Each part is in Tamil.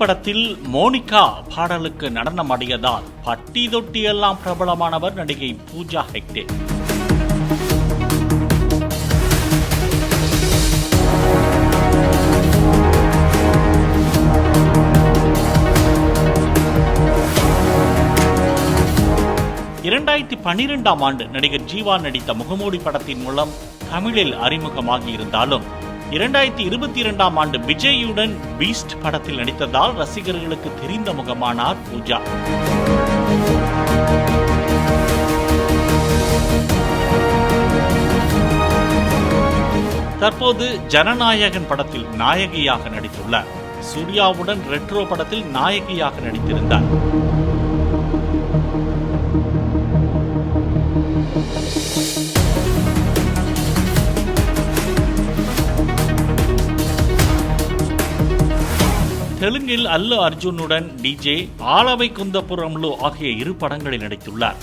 படத்தில் மோனிகா பாடலுக்கு நடனமாடியதால் பட்டி தொட்டியெல்லாம் பிரபலமானவர் நடிகை பூஜா ஹெக்டே. ஆண்டு நடிகர் ஜீவா நடித்த முகமூடி படத்தின் மூலம் தமிழில் அறிமுகமாகி இருந்தாலும் 2022 ஆண்டு விஜயுடன் பீஸ்ட் படத்தில் நடித்ததால் ரசிகர்களுக்கு தெரிந்த முகமானார் பூஜா. தற்போது ஜனநாயகன் படத்தில் நாயகியாக நடித்துள்ளார். சூர்யாவுடன் ரெட்ரோ படத்தில் நாயகியாக நடித்திருந்தார். தெலுங்கில் அல்லு அர்ஜுனுடன் டிஜே, ஆலவை குந்தபுரம்லு ஆகிய 2 படங்களில் நடித்துள்ளார்.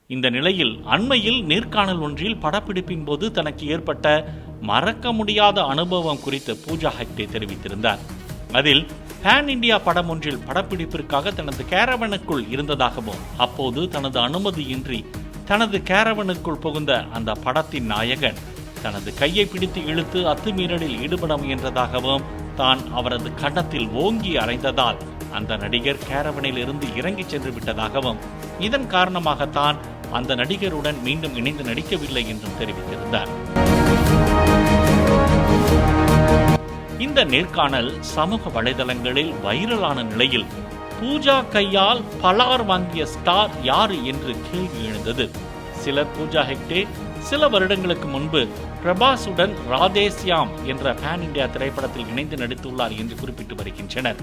இந்த நிலையில் அண்மையில் நேர்காணல் ஒன்றில் படப்பிடிப்பின் போது தனக்கு ஏற்பட்ட மறக்க முடியாத அனுபவம் குறித்து பூஜா ஹெக்டே தெரிவித்திருந்தார். அதில் பேன் இண்டியா படம் ஒன்றில் படப்பிடிப்பிற்காக தனது கேரவனுக்குள் இருந்ததாகவும், அப்போது தனது அனுமதியின்றி தனது கேரவனுக்குள் புகுந்த அந்த படத்தின் நாயகன் தனது கையை பிடித்து இழுத்து அத்துமீறலில் ஈடுபட முயன்றதாகவும், தான் அவரது கன்னத்தில் ஓங்கி அறைந்ததால் அந்த நடிகர் கேரவனில் இருந்து இறங்கி சென்று விட்டதாகவும், இதன் காரணமாகத்தான் அந்த நடிகருடன் மீண்டும் இணைந்து நடிக்கவில்லை என்றும் தெரிவித்திருந்தார். இந்த நேர்காணல் சமூக வலைதளங்களில் வைரலான நிலையில் பூஜா கையால் பலார் வாங்கிய ஸ்டார் யாரு என்று கேள்வி எழுந்தது. சிலர் பூஜா ஹெக்டே சில வருடங்களுக்கு முன்பு பிரபாசுடன் ராதேசியாம் என்ற பேன் இண்டியா திரைப்படத்தில் இணைந்து நடித்துள்ளார் என்று குறிப்பிட்டு வருகின்றனர்.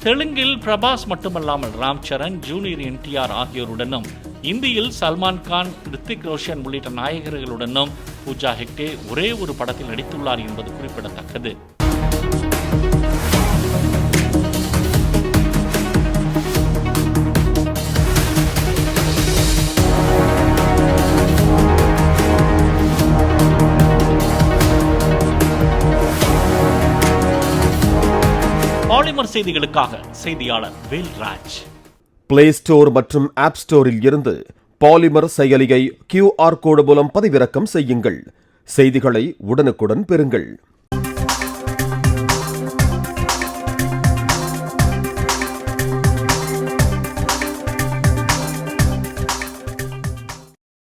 தெலுங்கில் பிரபாஸ் மட்டுமல்லாமல் ராம் சரண், ஜூனியர் NTR ஆகியோருடனும், இந்தியில் சல்மான் கான், ரித்திக் ரோஷன் உள்ளிட்ட நாயகர்களுடனும் பூஜா ஹெக்டே ஒரே ஒரு படத்தில் நடித்துள்ளார் என்பது குறிப்பிடத்தக்கது. பாலிமர் செய்திகளுக்காக செய்தியாளர் வேல்ராஜ். பிளே ஸ்டோர் மற்றும் ஆப் ஸ்டோரில் இருந்து பாலிமர் செயலியை QR கோடு மூலம் பதிவிறக்கம் செய்யுங்கள். செய்திகளை உடனுக்குடன் பெறுங்கள்.